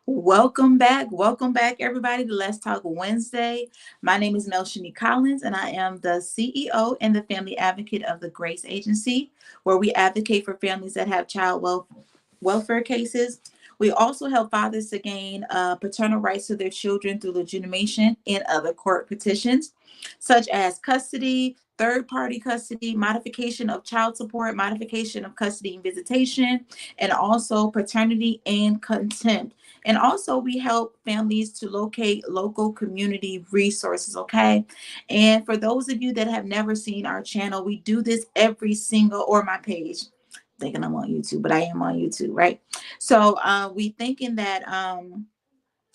Welcome back, everybody, to Let's Talk Wednesday. My name is Melshani Collins, and I am the CEO and the family advocate of the Grace Agency, where we advocate for families that have welfare cases. We also help fathers to gain paternal rights to their children through legitimation and other court petitions, such as custody, third party custody, modification of child support, modification of custody and visitation, and also paternity and contempt. And also, we help families to locate local community resources, okay? And for those of you that have never seen our channel, we do this every single, or my page. Thinking I'm on YouTube, but I am on YouTube, right? So we thinking that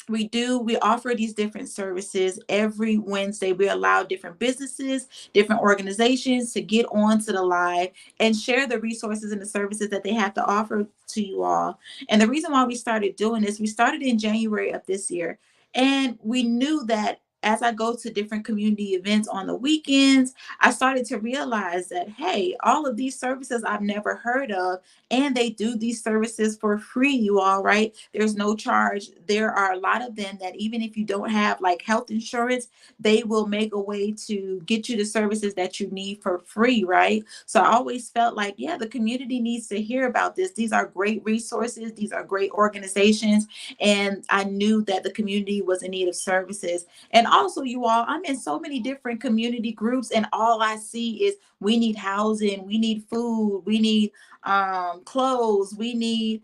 we offer these different services every Wednesday. We allow different businesses, different organizations to get onto the live and share the resources and the services that they have to offer to you all. And the reason why we started doing this, we started in January of this year, and we knew that as I go to different community events on the weekends, I started to realize that, hey, all of these services I've never heard of, and they do these services for free, you all, right? There's no charge. There are a lot of them that even if you don't have like health insurance, they will make a way to get you the services that you need for free, right? So I always felt like, yeah, the community needs to hear about this. These are great resources. These are great organizations. And I knew that the community was in need of services. And also, you all, I'm in so many different community groups, and all I see is we need housing, we need food, we need clothes, we need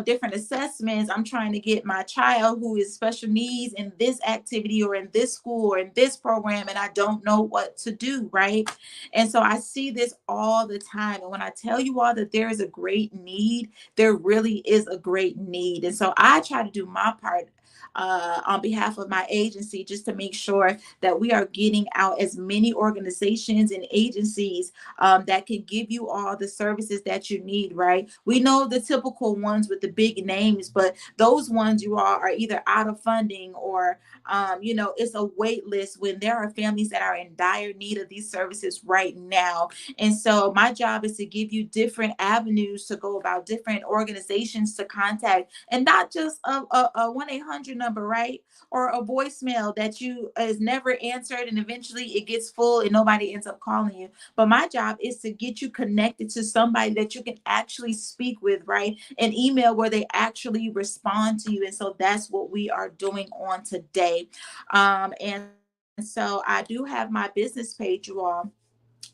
different assessments. I'm trying to get my child who is special needs in this activity or in this school or in this program, and I don't know what to do, right? And so I see this all the time. And when I tell you all that there is a great need, there really is a great need. And so I try to do my part on behalf of my agency, just to make sure that we are getting out as many organizations and agencies that can give you all the services that you need, right? We know the typical ones with the big names, but those ones, you all, are either out of funding or it's a wait list when there are families that are in dire need of these services right now. And so my job is to give you different avenues to go about, different organizations to contact, and not just a 1-800 number, right? Or a voicemail that you is never answered, and eventually it gets full and nobody ends up calling you. But my job is to get you connected to somebody that you can actually speak with, right? An email where they actually respond to you. And so that's what we are doing on today. And so I do have my business page, you all,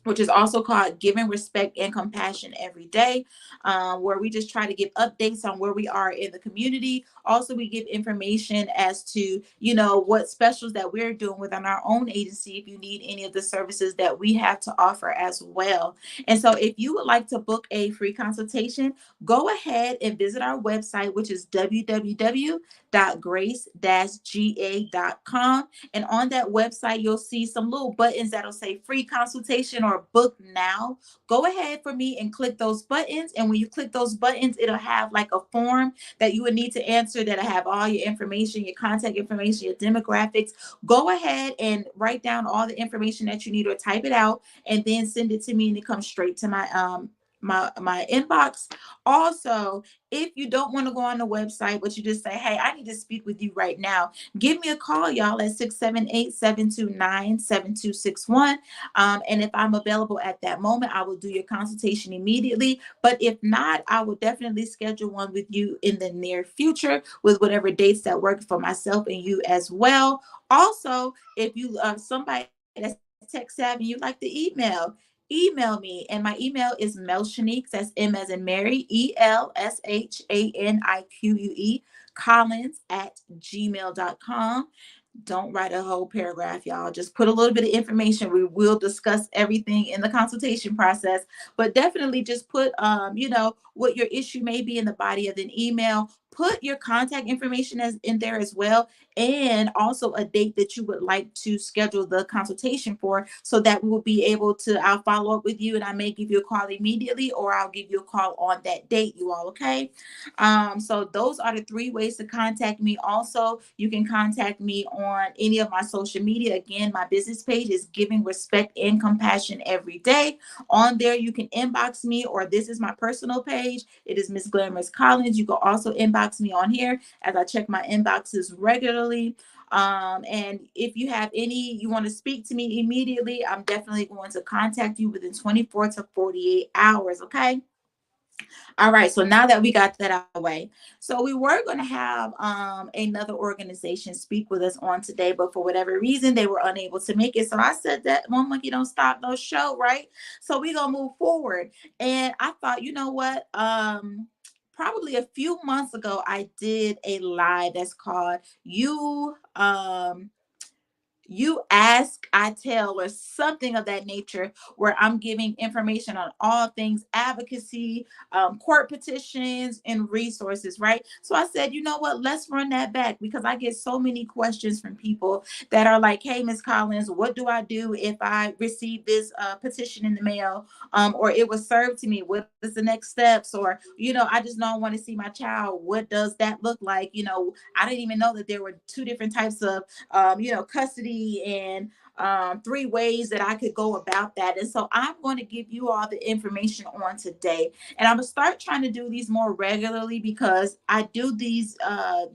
which is also called Giving Respect and Compassion Every Day, where we just try to give updates on where we are in the community. Also, we give information as to, what specials that we're doing within our own agency if you need any of the services that we have to offer as well. And so if you would like to book a free consultation, go ahead and visit our website, which is www.grace-ga.com. And on that website, you'll see some little buttons that'll say free consultation or book now. Go ahead for me and click those buttons. And when you click those buttons, it'll have like a form that you would need to answer that'll have all your information, your contact information, your demographics. Go ahead and write down all the information that you need or type it out and then send it to me, and it comes straight to my inbox. Also, if you don't want to go on the website, but you just say, hey, I need to speak with you right now, give me a call, y'all, at 678-729-7261. And if I'm available at that moment, I will do your consultation immediately. But if not, I will definitely schedule one with you in the near future with whatever dates that work for myself and you as well. Also, if you somebody that's tech savvy, you like the email me, and my email is Melshanique, that's M as in Mary, ELSHANIQUE, Collins@gmail.com. Don't write a whole paragraph, y'all. Just put a little bit of information. We will discuss everything in the consultation process, but definitely just put, what your issue may be in the body of an email. Put your contact information as in there as well, and also a date that you would like to schedule the consultation for, so that we will be able to, I'll follow up with you, and I may give you a call immediately, or I'll give you a call on that date, you all, okay? So those are the three ways to contact me. Also, you can contact me on any of my social media. Again, my business page is Giving Respect and Compassion Every Day. On there, you can inbox me, or this is my personal page. It is Miss Glamorous Collins. You can also inbox inbox me on here, as I check my inboxes regularly. And if you have any, you want to speak to me immediately, I'm definitely going to contact you within 24 to 48 hours. Okay. All right, so now that we got that out of the way, so we were going to have another organization speak with us on today, but for whatever reason, they were unable to make it. So I said that one monkey don't stop no show, right? So we're going to move forward. And I thought, you know what? Probably a few months ago, I did a live that's called You Ask, I Tell, or something of that nature, where I'm giving information on all things advocacy, court petitions, and resources, right? So I said, you know what, let's run that back, because I get so many questions from people that are like, hey, Miss Collins, what do I do if I receive this petition in the mail, or it was served to me? What is the next steps? Or, I just don't want to see my child. What does that look like? I didn't even know that there were two different types of custody, and three ways that I could go about that. And so I'm going to give you all the information on today. And I'm going to start trying to do these more regularly, because I do these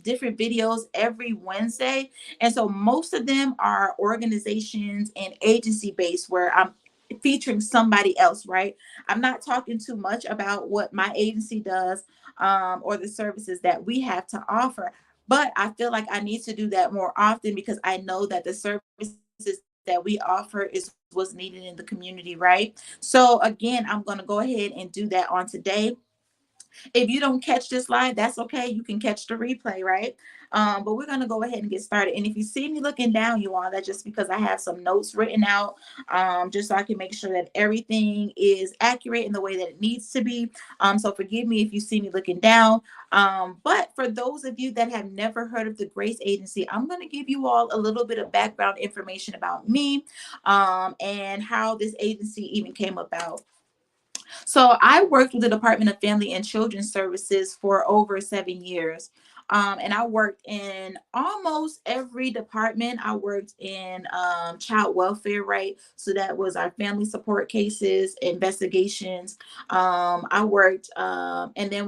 different videos every Wednesday. And so most of them are organizations and agency based, where I'm featuring somebody else, right? I'm not talking too much about what my agency does, or the services that we have to offer. But I feel like I need to do that more often, because I know that the services that we offer is what's needed in the community, right? So again, I'm going to go ahead and do that on today. If you don't catch this live, that's okay. You can catch the replay, right? But we're going to go ahead and get started. And if you see me looking down, you all, that's just because I have some notes written out, just so I can make sure that everything is accurate in the way that it needs to be. So forgive me if you see me looking down. But for those of you that have never heard of the Grace Agency, I'm going to give you all a little bit of background information about me, and how this agency even came about. So I worked with the Department of Family and Children's Services for over 7 years. And I worked in almost every department. I worked in child welfare, right? So that was our family support cases, investigations. I worked, and then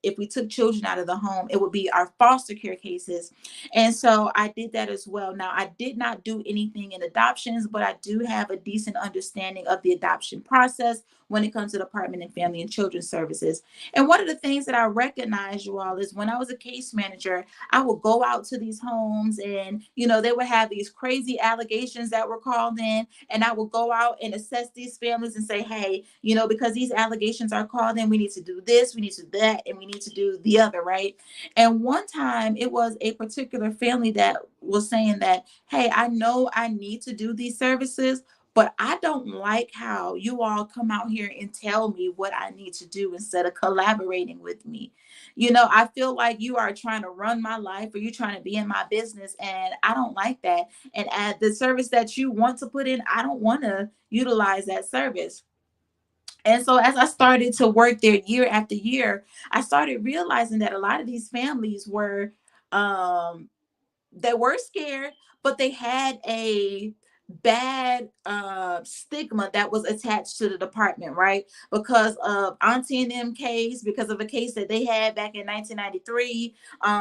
if we took children out of the home, it would be our foster care cases. And so I did that as well. Now, I did not do anything in adoptions, but I do have a decent understanding of the adoption process when it comes to the Department of Family and Children's Services. And one of the things that I recognize, you all, is when I was a case manager, I would go out to these homes, and, they would have these crazy allegations that were called in, and I would go out and assess these families and say, hey, because these allegations are called in, we need to do this, we need to do that, and we need to do the other, right? And one time it was a particular family that was saying that, hey, I know I need to do these services, but I don't like how you all come out here and tell me what I need to do instead of collaborating with me. I feel like you are trying to run my life, or you trying to be in my business, and I don't like that. And at the service that you want to put in, I don't want to utilize that service. And so as I started to work there year after year, I started realizing that a lot of these families um, they were scared, but they had a bad stigma that was attached to the department, right? Because of Auntie and them case, because of a case that they had back in 1993,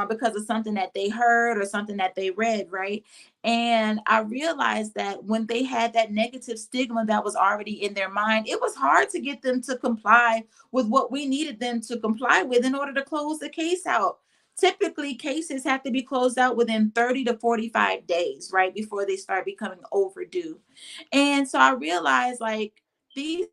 because of something that they heard or something that they read, right? And I realized that when they had that negative stigma that was already in their mind, it was hard to get them to comply with what we needed them to comply with in order to close the case out. Typically, cases have to be closed out within 30 to 45 days, right, before they start becoming overdue. And so I realized, like, these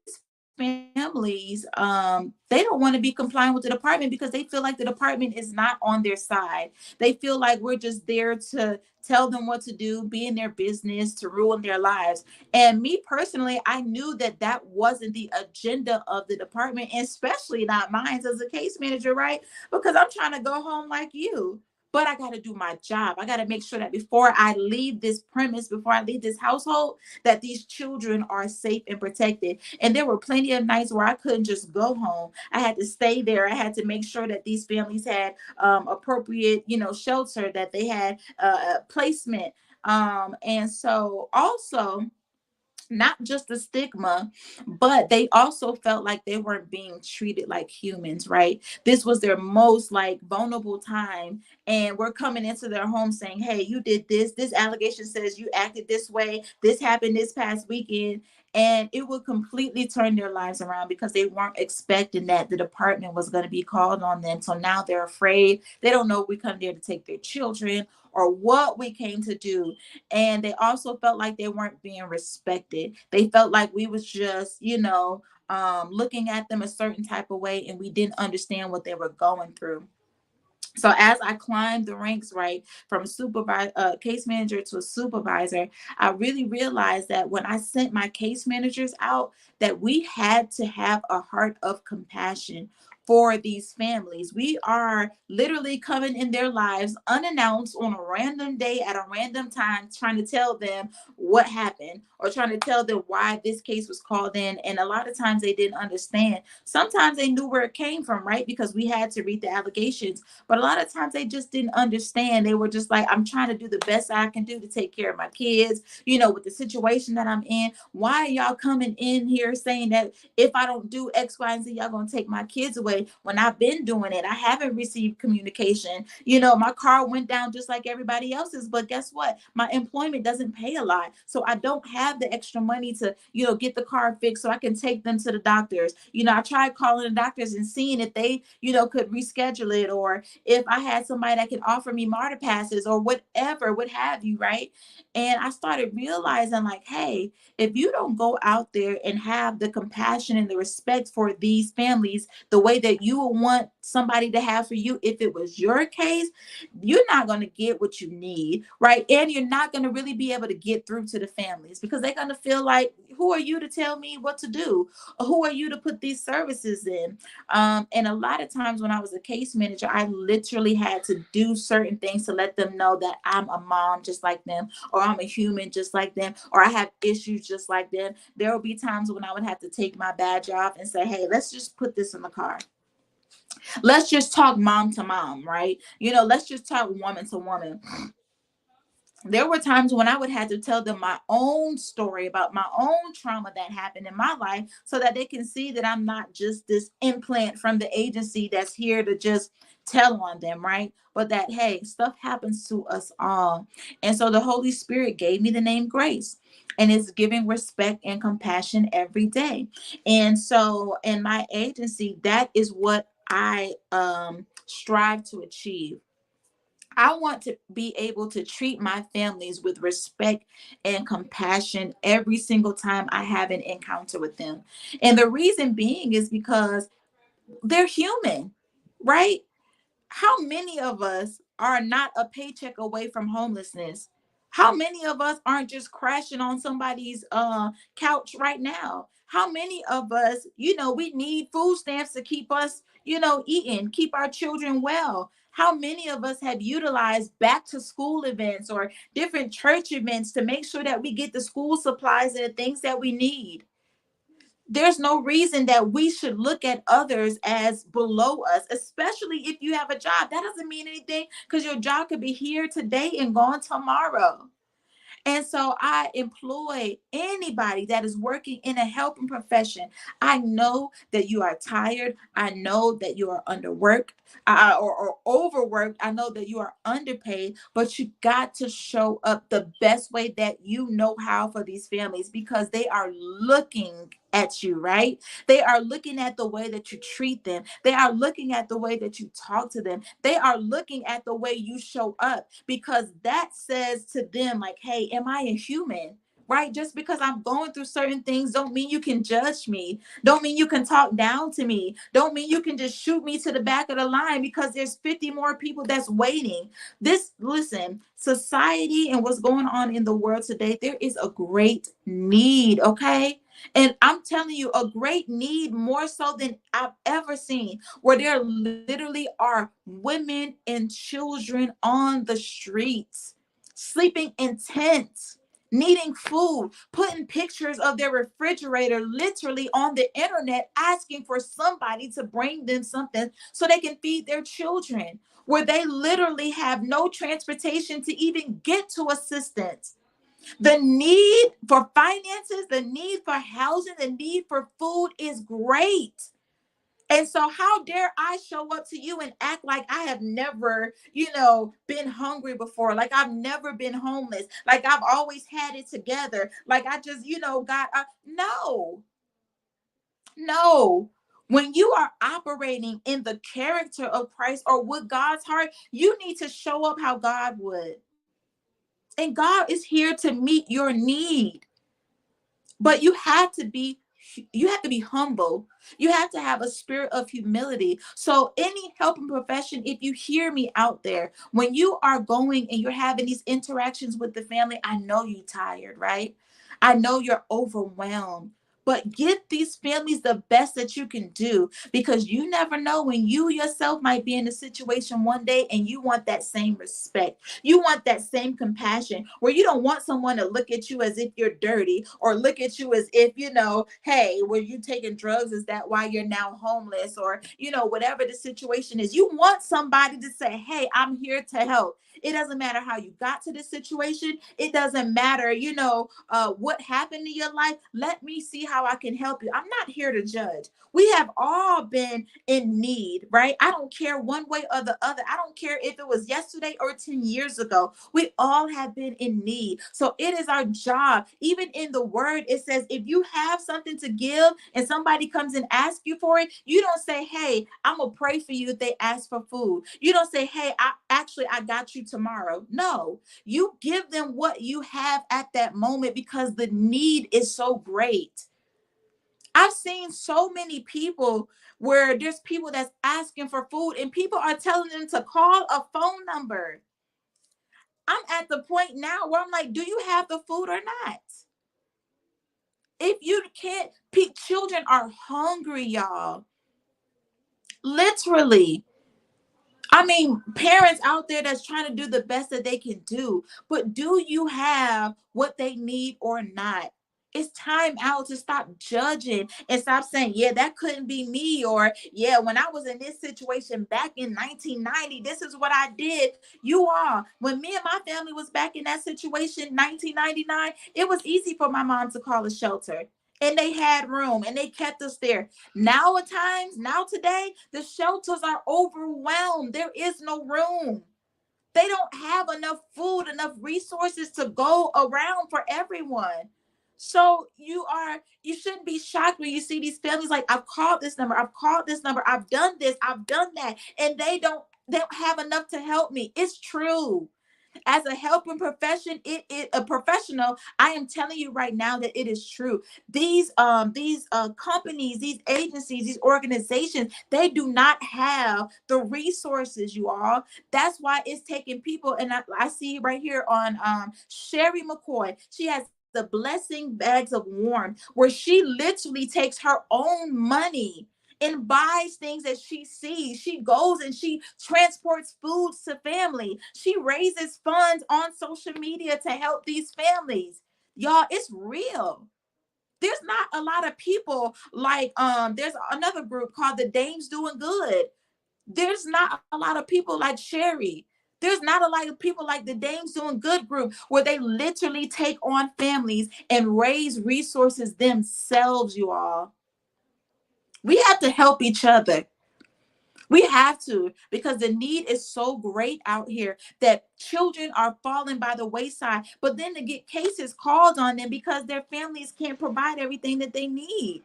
families, they don't want to be complying with the department because they feel like the department is not on their side. They feel like we're just there to tell them what to do, be in their business, to ruin their lives. And me personally, I knew that that wasn't the agenda of the department, and especially not mine as a case manager, right? Because I'm trying to go home like you. But I got to do my job. I got to make sure that before I leave this premise, before I leave this household, that these children are safe and protected. And there were plenty of nights where I couldn't just go home. I had to stay there. I had to make sure that these families had appropriate, shelter, that they had placement. And so also, not just the stigma, but they also felt like they weren't being treated like humans, right? This was their most like vulnerable time. And we're coming into their home saying, hey, you did this. This allegation says you acted this way. This happened this past weekend. And it would completely turn their lives around because they weren't expecting that the department was going to be called on them. So now they're afraid. They don't know if we come there to take their children or what we came to do. And they also felt like they weren't being respected. They felt like we was just, looking at them a certain type of way, and we didn't understand what they were going through. So as I climbed the ranks, right, from a case manager to a supervisor, I really realized that when I sent my case managers out, that we had to have a heart of compassion for these families. We are literally coming in their lives unannounced on a random day at a random time, trying to tell them what happened or trying to tell them why this case was called in. And a lot of times they didn't understand. Sometimes they knew where it came from, right? Because we had to read the allegations, but a lot of times they just didn't understand. They were just like, I'm trying to do the best I can do to take care of my kids, with the situation that I'm in. Why are y'all coming in here saying that if I don't do X, Y, and Z, y'all gonna take my kids away when I've been doing it? I haven't received communication. My car went down just like everybody else's, but guess what? My employment doesn't pay a lot. So I don't have the extra money to, get the car fixed so I can take them to the doctors. I tried calling the doctors and seeing if they, could reschedule it, or if I had somebody that could offer me MARTA passes or whatever, what have you, right? And I started realizing like, hey, if you don't go out there and have the compassion and the respect for these families the way that you would want somebody to have for you if it was your case, you're not going to get what you need, right? And you're not going to really be able to get through to the families because they're going to feel like, who are you to tell me what to do? Or who are you to put these services in? And a lot of times when I was a case manager, I literally had to do certain things to let them know that I'm a mom just like them, or I'm a human just like them, or I have issues just like them. There will be times when I would have to take my badge off and say, hey, let's just put this in the car. Let's just talk mom to mom, right? Let's just talk woman to woman. There were times when I would have to tell them my own story about my own trauma that happened in my life so that they can see that I'm not just this implant from the agency that's here to just tell on them, right? But that, hey, stuff happens to us all. And so the Holy Spirit gave me the name Grace, and it's giving respect and compassion every day. And so in my agency, that is what I strive to achieve. I want to be able to treat my families with respect and compassion every single time I have an encounter with them. And the reason being is because they're human, right? How many of us are not a paycheck away from homelessness? How many of us aren't just crashing on somebody's couch right now? How many of us, we need food stamps to keep us, eating, keep our children well? How many of us have utilized back to school events or different church events to make sure that we get the school supplies and the things that we need? There's no reason that we should look at others as below us, especially if you have a job. That doesn't mean anything because your job could be here today and gone tomorrow. And so I employ anybody that is working in a helping profession. I know that you are tired. I know that you are underworked or overworked. I know that you are underpaid, but you got to show up the best way that you know how for these families because they are looking at you, right? They are looking at the way that you treat them. They are looking at the way that you talk to them. They are looking at the way you show up because that says to them like, hey, am I a human? Right? Just because I'm going through certain things don't mean you can judge me. Don't mean you can talk down to me. Don't mean you can just shoot me to the back of the line because there's 50 more people that's waiting. Listen, society and what's going on in the world today, there is a great need, okay? And I'm telling you, a great need more so than I've ever seen, where there literally are women and children on the streets, sleeping in tents, needing food, putting pictures of their refrigerator literally on the internet, asking for somebody to bring them something so they can feed their children, where they literally have no transportation to even get to assistance. The need for finances, the need for housing, the need for food is great. And so, how dare I show up to you and act like I have never, been hungry before, like I've never been homeless, like I've always had it together, like I just, got, no, no. When you are operating in the character of Christ or with God's heart, you need to show up how God would. And God is here to meet your need. But you have to be humble. You have to have a spirit of humility. So any helping profession, if you hear me out there, when you are going and you're having these interactions with the family, I know you're tired, right? I know you're overwhelmed. But give these families the best that you can do, because you never know when you yourself might be in a situation one day and you want that same respect. You want that same compassion where you don't want someone to look at you as if you're dirty, or look at you as if, hey, were you taking drugs? Is that why you're now homeless? Or, whatever the situation is, you want somebody to say, hey, I'm here to help. It doesn't matter how you got to this situation. It doesn't matter, what happened in your life. Let me see how I can help you. I'm not here to judge. We have all been in need, right? I don't care one way or the other. I don't care if it was yesterday or 10 years ago. We all have been in need. So it is our job. Even in the word, it says, if you have something to give and somebody comes and asks you for it, you don't say, hey, I'm going to pray for you if they ask for food. You don't say, hey, I got you tomorrow. No, you give them what you have at that moment because the need is so great. I've seen so many people where there's people that's asking for food and people are telling them to call a phone number. I'm at the point now where I'm like, do you have the food or not? If you can't, children are hungry, y'all. Literally. I mean, parents out there that's trying to do the best that they can do, but do you have what they need or not? It's time out to stop judging and stop saying, yeah, that couldn't be me. Or, yeah, when I was in this situation back in 1990, this is what I did. You are. When me and my family was back in that situation, 1999, it was easy for my mom to call a shelter. And they had room and they kept us there. Now today, the shelters are overwhelmed. There is no room. They don't have enough food, enough resources to go around for everyone. So you shouldn't be shocked when you see these families like, I've called this number, I've done this, I've done that, and they don't have enough to help me. It's true. As a helping profession, it is a professional. I am telling you right now that it is true. These companies, these agencies, these organizations, they do not have the resources, you all. That's why it's taking people. And I see right here on Sherry McCoy. She has the blessing bags of warmth, where she literally takes her own money and buys things that she sees. She goes and she transports foods to family. She raises funds on social media to help these families. Y'all, it's real. There's not a lot of people like there's another group called the Dames Doing Good. There's not a lot of people like Sherry. There's not a lot of people like the Dames Doing Good group, where they literally take on families and raise resources themselves, you all. We have to help each other. We have to, because the need is so great out here that children are falling by the wayside, but then to get cases called on them because their families can't provide everything that they need.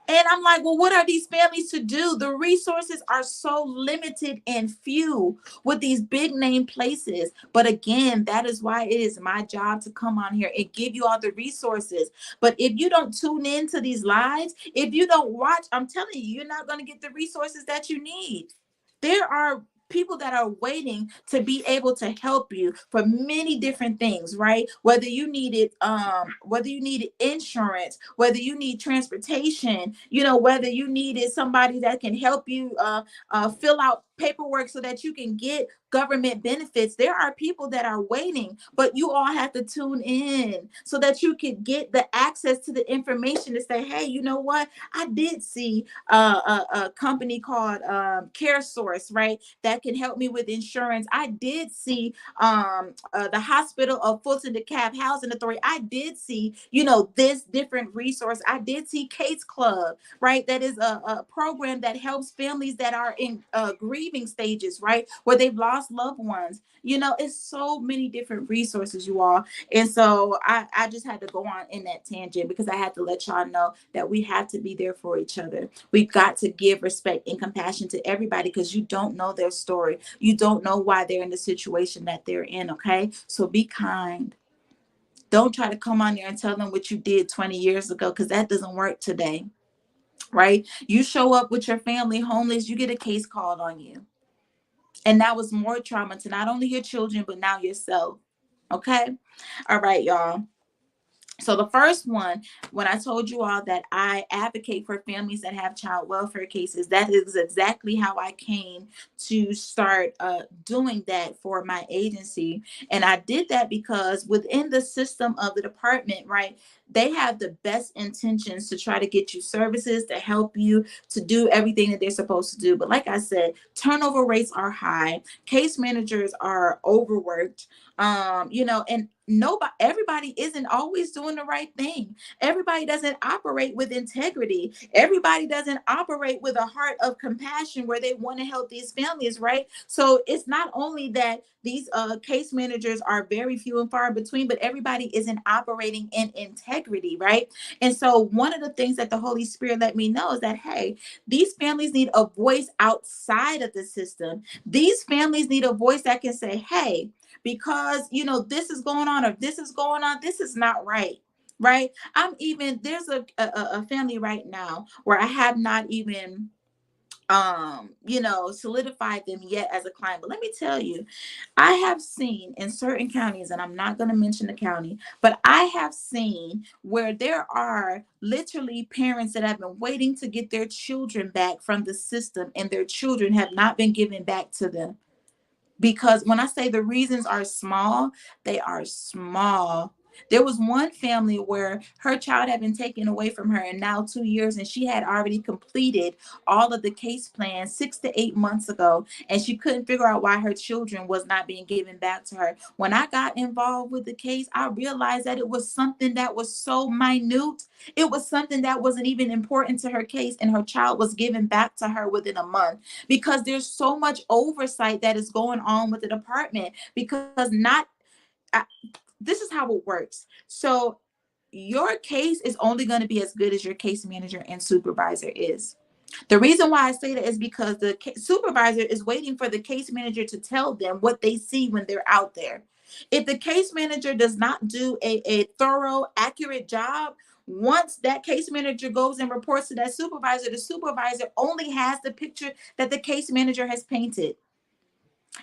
And I'm like, well, what are these families to do? The resources are so limited and few with these big name places. But again, that is why it is my job to come on here and give you all the resources. But if you don't tune into these lives, if you don't watch, I'm telling you, you're not going to get the resources that you need. There are people that are waiting to be able to help you for many different things, right? Whether you needed insurance, whether you need transportation, whether you needed somebody that can help you fill out paperwork so that you can get government benefits. There are people that are waiting, but you all have to tune in so that you can get the access to the information to say, hey, you know what? I did see a company called CareSource, right? That can help me with insurance. I did see the hospital of Fulton DeKalb Housing Authority. I did see, this different resource. I did see Case Club, right? That is a program that helps families that are in grieving stages, right? Where they've lost loved ones. It's so many different resources, you all. And so I just had to go on in that tangent because I had to let y'all know that we have to be there for each other. We've got to give respect and compassion to everybody because you don't know their story. You don't know why they're in the situation that they're in, okay? So be kind. Don't try to come on there and tell them what you did 20 years ago because that doesn't work today, right? You show up with your family homeless, you get a case called on you. And that was more trauma to not only your children, but now yourself. Okay? All right, y'all. So the first one, when I told you all that I advocate for families that have child welfare cases, that is exactly how I came to start doing that for my agency. And I did that because within the system of the department, right, they have the best intentions to try to get you services to help you to do everything that they're supposed to do. But like I said, turnover rates are high. Case managers are overworked. And everybody isn't always doing the right thing. Everybody doesn't operate with integrity. Everybody doesn't operate with a heart of compassion where they want to help these families, right? So it's not only that these case managers are very few and far between, but everybody isn't operating in integrity, right? And so one of the things that the Holy Spirit let me know is that, hey, these families need a voice outside of the system. These families need a voice that can say, hey, because this is going on or this is going on, this is not right. Right. There's a family right now where I have not even solidified them yet as a client. But let me tell you, I have seen in certain counties, and I'm not going to mention the county, but I have seen where there are literally parents that have been waiting to get their children back from the system, and their children have not been given back to them. Because when I say the reasons are small, they are small. There was one family where her child had been taken away from her in now 2 years, and she had already completed all of the case plans 6 to 8 months ago, and she couldn't figure out why her children was not being given back to her. When I got involved with the case, I realized that it was something that was so minute. It was something that wasn't even important to her case, and her child was given back to her within a month because there's so much oversight that is going on with the department because this is how it works. So your case is only going to be as good as your case manager and supervisor is. The reason why I say that is because the supervisor is waiting for the case manager to tell them what they see when they're out there. If the case manager does not do a thorough, accurate job, once that case manager goes and reports to that supervisor, the supervisor only has the picture that the case manager has painted.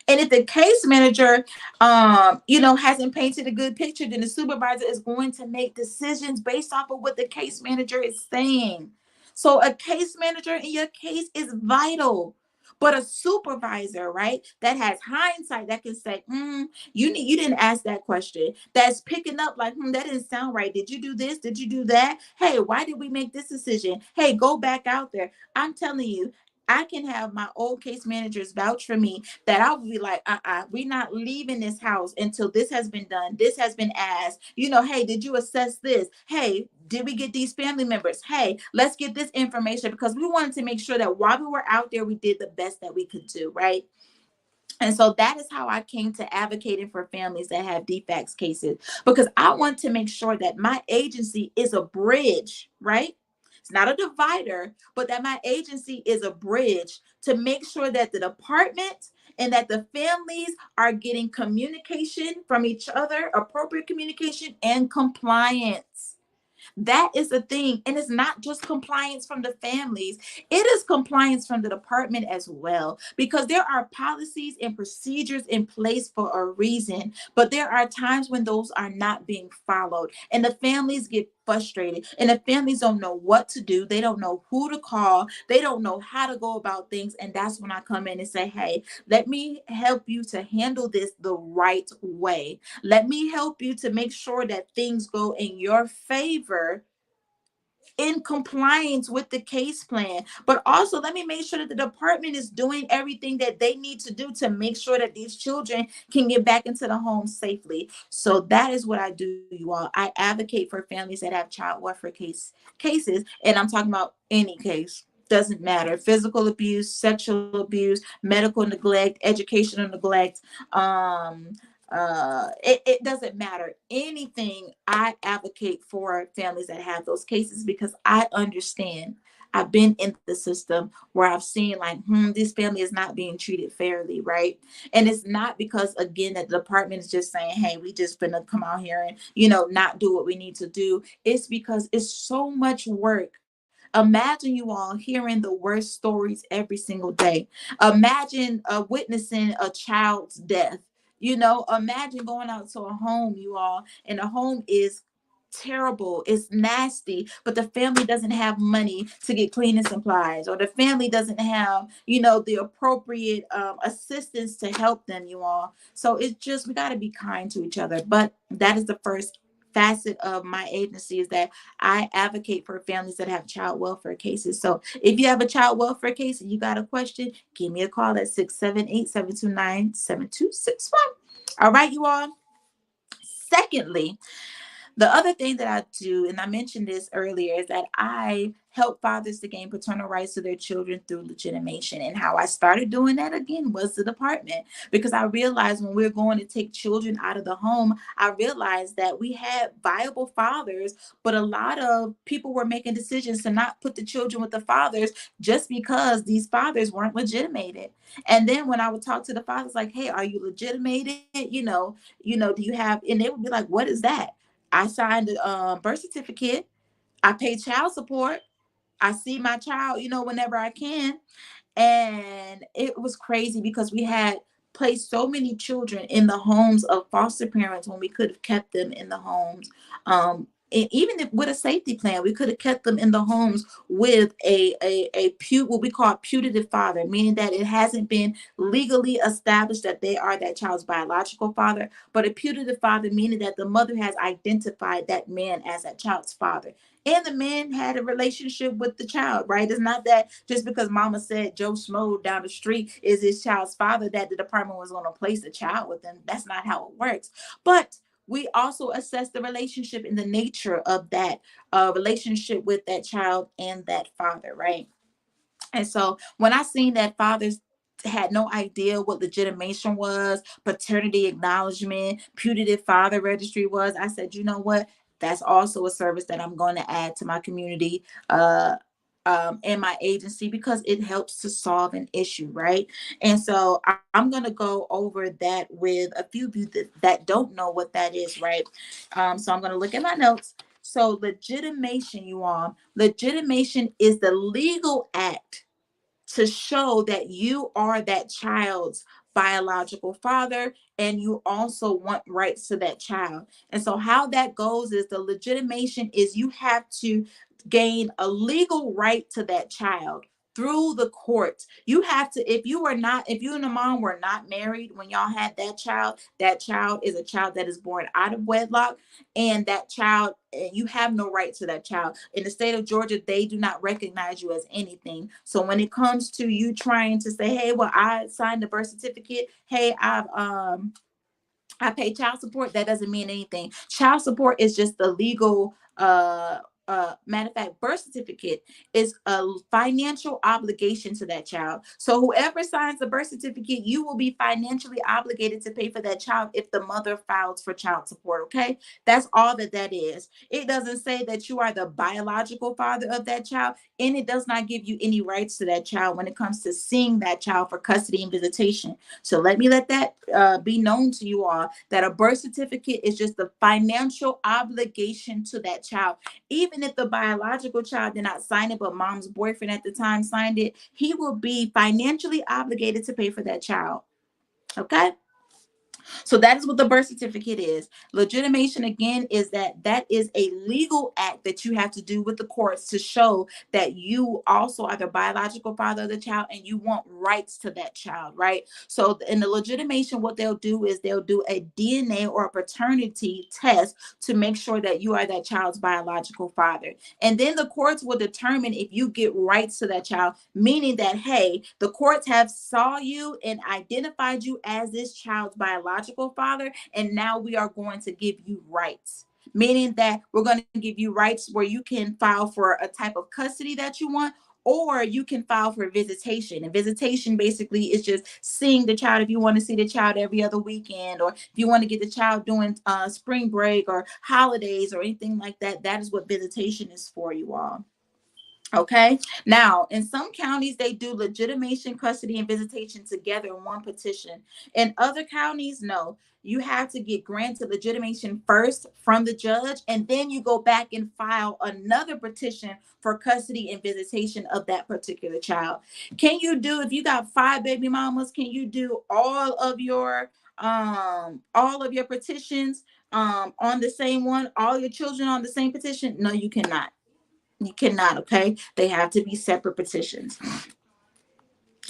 And if the case manager, hasn't painted a good picture, then the supervisor is going to make decisions based off of what the case manager is saying. So a case manager in your case is vital. But a supervisor, right, that has hindsight that can say, you didn't ask that question. That's picking up like, that didn't sound right. Did you do this? Did you do that? Hey, why did we make this decision? Hey, go back out there. I'm telling you, I can have my old case managers vouch for me that I will be like, we're not leaving this house until this has been done. This has been asked. Hey, did you assess this? Hey, did we get these family members? Hey, let's get this information because we wanted to make sure that while we were out there, we did the best that we could do, right? And so that is how I came to advocating for families that have DFCS cases, because I want to make sure that my agency is a bridge, right? It's not a divider, but that my agency is a bridge to make sure that the department and that the families are getting communication from each other, appropriate communication and compliance. That is the thing. And it's not just compliance from the families. It is compliance from the department as well, because there are policies and procedures in place for a reason, but there are times when those are not being followed and the families get frustrated. And the families don't know what to do. They don't know who to call. They don't know how to go about things. And that's when I come in and say, hey, let me help you to handle this the right way. Let me help you to make sure that things go in your favor in compliance with the case plan. But also, let me make sure that the department is doing everything that they need to do to make sure that these children can get back into the home safely. So that is what I do, you all. I advocate for families that have child welfare cases, and I'm talking about any case. Doesn't matter. Physical abuse, sexual abuse, medical neglect, educational neglect, it doesn't matter. Anything, I advocate for families that have those cases because I understand. I've been in the system where I've seen like, this family is not being treated fairly, right? And it's not because, again, that the department is just saying, hey, we just gonna come out here and, not do what we need to do. It's because it's so much work. Imagine you all hearing the worst stories every single day. Imagine witnessing a child's death. Imagine going out to a home, you all, and the home is terrible, it's nasty, but the family doesn't have money to get cleaning supplies, or the family doesn't have the appropriate assistance to help them, you all. So it's just, we got to be kind to each other. But that is the first facet of my agency, is that I advocate for families that have child welfare cases. So if you have a child welfare case and you got a question, give me a call at 678-729-7261. All right, you all. Secondly, the other thing that I do, and I mentioned this earlier, is that I help fathers to gain paternal rights to their children through legitimation. And how I started doing that, again, was the department, because I realized when we're going to take children out of the home, I realized that we had viable fathers, but a lot of people were making decisions to not put the children with the fathers just because these fathers weren't legitimated. And then when I would talk to the fathers, like, hey, are you legitimated? Do you have, and they would be like, what is that? I signed a birth certificate. I pay child support. I see my child, whenever I can. And it was crazy because we had placed so many children in the homes of foster parents when we could have kept them in the homes. And even with a safety plan, we could have kept them in the homes with what we call a putative father, meaning that it hasn't been legally established that they are that child's biological father, but a putative father, meaning that the mother has identified that man as that child's father. And the man had a relationship with the child, right? It's not that just because mama said Joe Schmo down the street is his child's father that the department was going to place the child with him. That's not how it works. But we also assess the relationship and the nature of that relationship with that child and that father, right? And so when I seen that fathers had no idea what legitimation was, paternity acknowledgement, putative father registry was, I said, you know what? That's also a service that I'm going to add to my community and my agency, because it helps to solve an issue, right? And so I'm going to go over that with a few of you that don't know what that is, right? So I'm going to look at my notes. So legitimation, you all, legitimation is the legal act to show that you are that child's biological father and you also want rights to that child. And so how that goes is, the legitimation is you have to gain a legal right to that child through the courts. You have to, if you and the mom were not married when y'all had that child is a child that is born out of wedlock, and that child, you have no right to that child. In the state of Georgia, they do not recognize you as anything. So when it comes to you trying to say, hey, well, I signed the birth certificate, hey, I pay child support, that doesn't mean anything. Child support is just the legal matter of fact, birth certificate is a financial obligation to that child. So whoever signs the birth certificate, you will be financially obligated to pay for that child if the mother files for child support. Okay, that's all that is. It doesn't say that you are the biological father of that child, and it does not give you any rights to that child when it comes to seeing that child for custody and visitation. So let that be known to you all, that a birth certificate is just the financial obligation to that child. Even if the biological child did not sign it, but mom's boyfriend at the time signed it, he will be financially obligated to pay for that child. Okay? So that is what the birth certificate is. Legitimation, again, is that is a legal act that you have to do with the courts to show that you also are the biological father of the child and you want rights to that child, right? So in the legitimation, what they'll do is they'll do a DNA or a paternity test to make sure that you are that child's biological father. And then the courts will determine if you get rights to that child, meaning that, hey, the courts have saw you and identified you as this child's biological father, and now we are going to give you rights. Meaning that we're going to give you rights where you can file for a type of custody that you want, or you can file for visitation. And visitation basically is just seeing the child if you want to see the child every other weekend, or if you want to get the child doing spring break or holidays or anything like that. That is what visitation is for, you all. Okay. Now, in some counties, they do legitimation, custody, and visitation together in one petition. In other counties, no. You have to get granted legitimation first from the judge, and then you go back and file another petition for custody and visitation of that particular child. Can you do, if you got 5 baby mamas, can you do all of your petitions on the same one, all your children on the same petition? No, you cannot. You cannot, okay? They have to be separate petitions.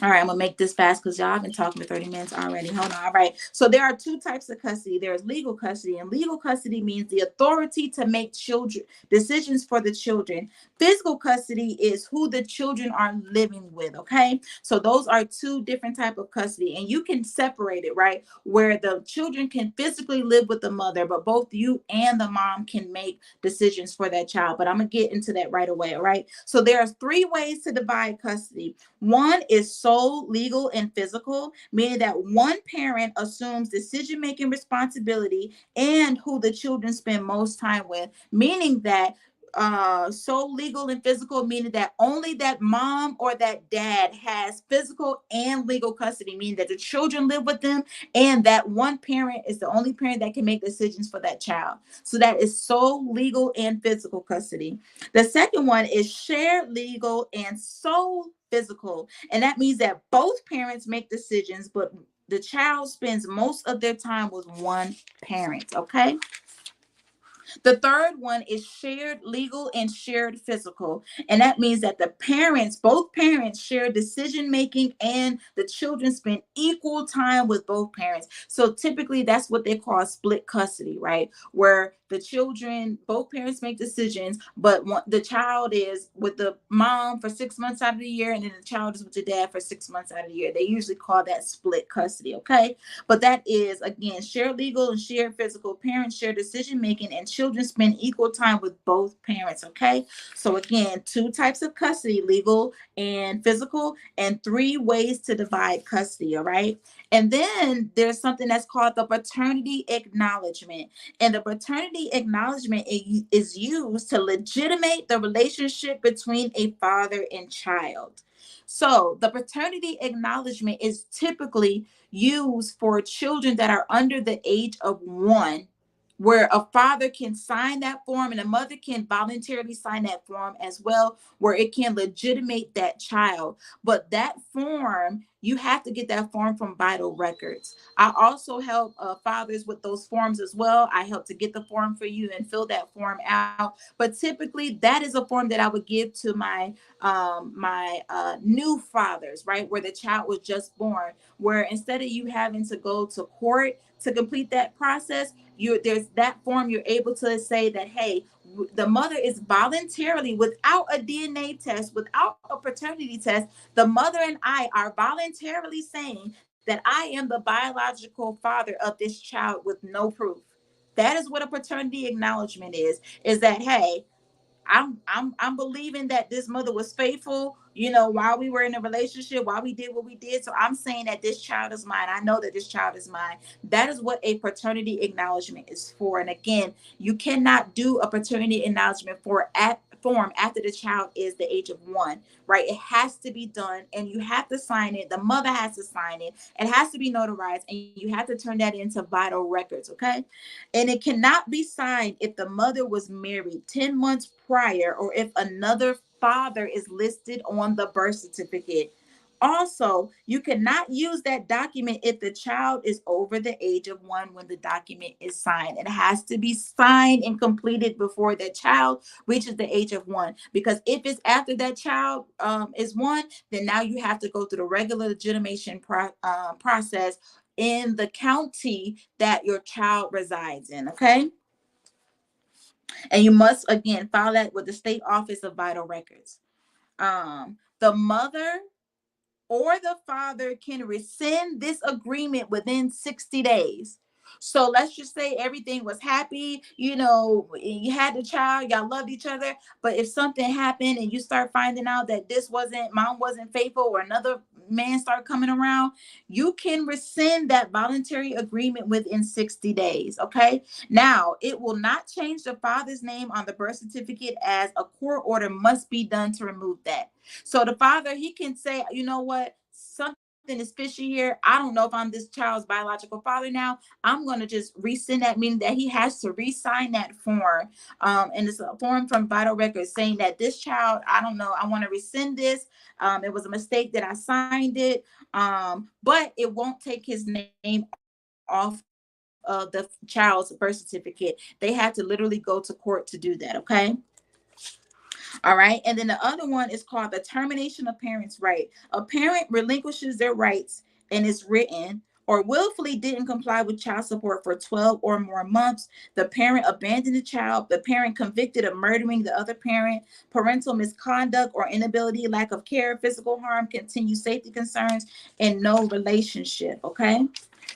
All right, I'm gonna make this fast because y'all have been talking for 30 minutes already. Hold on. All right. So there are two types of custody. There's legal custody, and legal custody means the authority to make children decisions for the children. Physical custody is who the children are living with. Okay. So those are two different type of custody, and you can separate it, right? Where the children can physically live with the mother, but both you and the mom can make decisions for that child. But I'm gonna get into that right away. All right. So there are 3 ways to divide custody. One is sole, legal, and physical, meaning that one parent assumes decision-making responsibility and who the children spend most time with, meaning that sole, legal, and physical, meaning that only that mom or that dad has physical and legal custody, meaning that the children live with them and that one parent is the only parent that can make decisions for that child. So that is sole, legal, and physical custody. The second one is shared legal and sole physical, and that means that both parents make decisions, but the child spends most of their time with one parent. Okay. The third one is shared legal and shared physical. And that means that the parents, both parents, share decision making and the children spend equal time with both parents. So typically that's what they call split custody, right? Where the children, both parents make decisions, but the child is with the mom for 6 months out of the year, and then the child is with the dad for 6 months out of the year. They usually call that split custody, okay? But that is, again, shared legal and shared physical. Parents share decision making and children spend equal time with both parents, okay? So again, 2 types of custody, legal and physical, and 3 ways to divide custody, all right? And then there's something that's called the paternity acknowledgement. And the paternity acknowledgement is used to legitimate the relationship between a father and child. So the paternity acknowledgement is typically used for children that are under the age of 1, where a father can sign that form and a mother can voluntarily sign that form as well, where it can legitimate that child. But that form, you have to get that form from Vital Records. I also help fathers with those forms as well. I help to get the form for you and fill that form out. But typically, that is a form that I would give to my new fathers, right, where the child was just born, where instead of you having to go to court to complete that process, there's that form. You're able to say that, hey, the mother is voluntarily, without a DNA test, without a paternity test, the mother and I are voluntarily saying that I am the biological father of this child with no proof. That is what a paternity acknowledgement is that, hey, I'm believing that this mother was faithful, while we were in a relationship, while we did what we did. So I'm saying that this child is mine. I know that this child is mine. That is what a paternity acknowledgement is for. And again, you cannot do a paternity acknowledgement form after the child is the age of 1, right? It has to be done, and you have to sign it. The mother has to sign it. It has to be notarized, and you have to turn that into Vital Records, okay? And it cannot be signed if the mother was married 10 months prior, or if another father is listed on the birth certificate. Also, you cannot use that document if the child is over the age of 1 when the document is signed. It has to be signed and completed before that child reaches the age of 1. Because if it's after that child is 1, then now you have to go through the regular legitimation process in the county that your child resides in. Okay. And you must, again, file that with the state office of vital records. The mother or the father can rescind this agreement within 60 days. So let's just say everything was happy, you had the child, y'all loved each other, but if something happened and you start finding out that mom wasn't faithful, or another man start coming around, you can rescind that voluntary agreement within 60 days. Okay. Now, it will not change the father's name on the birth certificate, as a court order must be done to remove that. So the father, he can say, you know what, something is fishy here. I don't know if I'm this child's biological father now. I'm going to just rescind that, meaning that he has to re-sign that form. And it's a form from Vital Records saying that this child, I don't know, I want to rescind this. It was a mistake that I signed it. But it won't take his name off of the child's birth certificate. They have to literally go to court to do that. Okay. All right. And then the other one is called the termination of parents' right. A parent relinquishes their rights and is written or willfully didn't comply with child support for 12 or more months. The parent abandoned the child. The parent convicted of murdering the other parent. Parental misconduct or inability, lack of care, physical harm, continued safety concerns, and no relationship. Okay.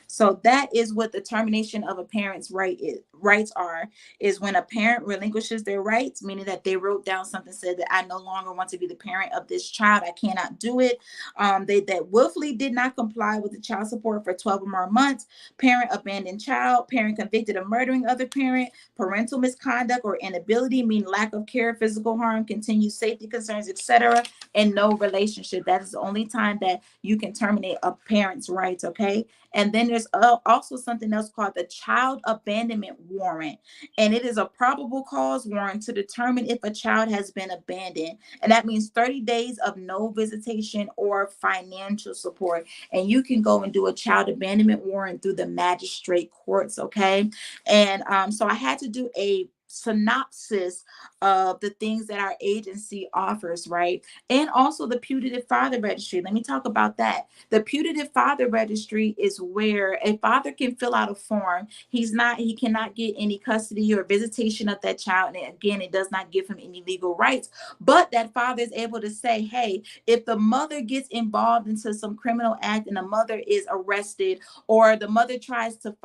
So that is what the termination of a parent's rights are, is when a parent relinquishes their rights, meaning that they wrote down something, said that I no longer want to be the parent of this child. I cannot do it. They that willfully did not comply with the child support for 12 or more months, parent abandoned child, parent convicted of murdering other parent, parental misconduct or inability, meaning lack of care, physical harm, continued safety concerns, etc., and no relationship. That is the only time that you can terminate a parent's rights. Okay. And then there's also something else called the child abandonment warrant. And it is a probable cause warrant to determine if a child has been abandoned. And that means 30 days of no visitation or financial support. And you can go and do a child abandonment warrant through the magistrate courts. Okay. And so I had to do a synopsis of the things that our agency offers, right? And also the putative father registry. Let me talk about that. The putative father registry is where a father can fill out a form. He cannot get any custody or visitation of that child. And again, it does not give him any legal rights. But that father is able to say, hey, if the mother gets involved into some criminal act and the mother is arrested, or the mother tries to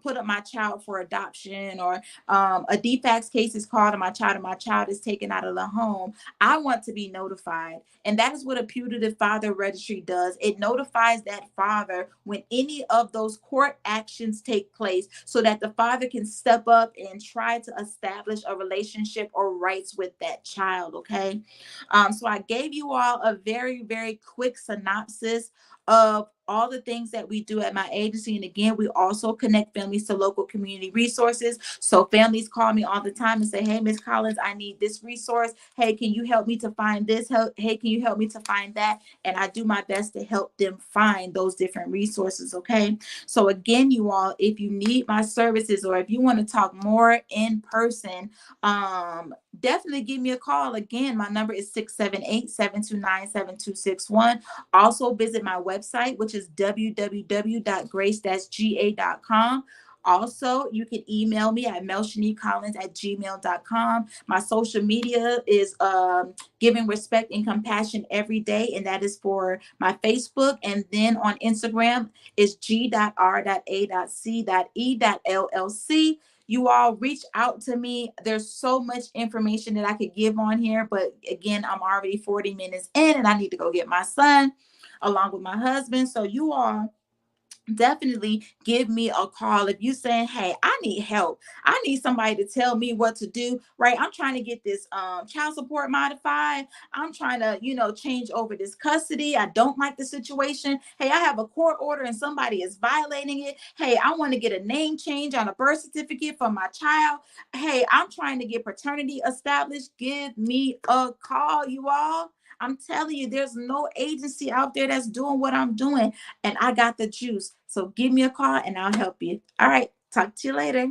put up my child for adoption, or a defects case is called and my child is taken out of the home, I want to be notified. And that is what a putative father registry does. It notifies that father when any of those court actions take place, so that the father can step up and try to establish a relationship or rights with that child. Okay. So I gave you all a very, very quick synopsis of all the things that we do at my agency. And again, we also connect families to local community resources. So families call me all the time and say, hey, Ms. Collins, I need this resource. Hey, can you help me to find this? Hey, can you help me to find that? And I do my best to help them find those different resources. Okay. So again, you all, if you need my services, or if you want to talk more in person, definitely give me a call. Again, my number is 678-729-7261. Also visit my website, which is www.grace-ga.com. Also, you can email me at melshaniquecollins@gmail.com. My social media is Giving Respect and Compassion Every Day, and that is for my Facebook. And then on Instagram is G.R.A.C.E.LLC. You all reach out to me. There's so much information that I could give on here, but again, I'm already 40 minutes in and I need to go get my son along with my husband. So you all definitely give me a call. If you saying, hey, I need help, I need somebody to tell me what to do, right? I'm trying to get this child support modified. I'm trying to, change over this custody. I don't like the situation. Hey, I have a court order and somebody is violating it. Hey, I want to get a name change on a birth certificate for my child. Hey, I'm trying to get paternity established. Give me a call, you all. I'm telling you, there's no agency out there that's doing what I'm doing, and I got the juice. So give me a call and I'll help you. All right. Talk to you later.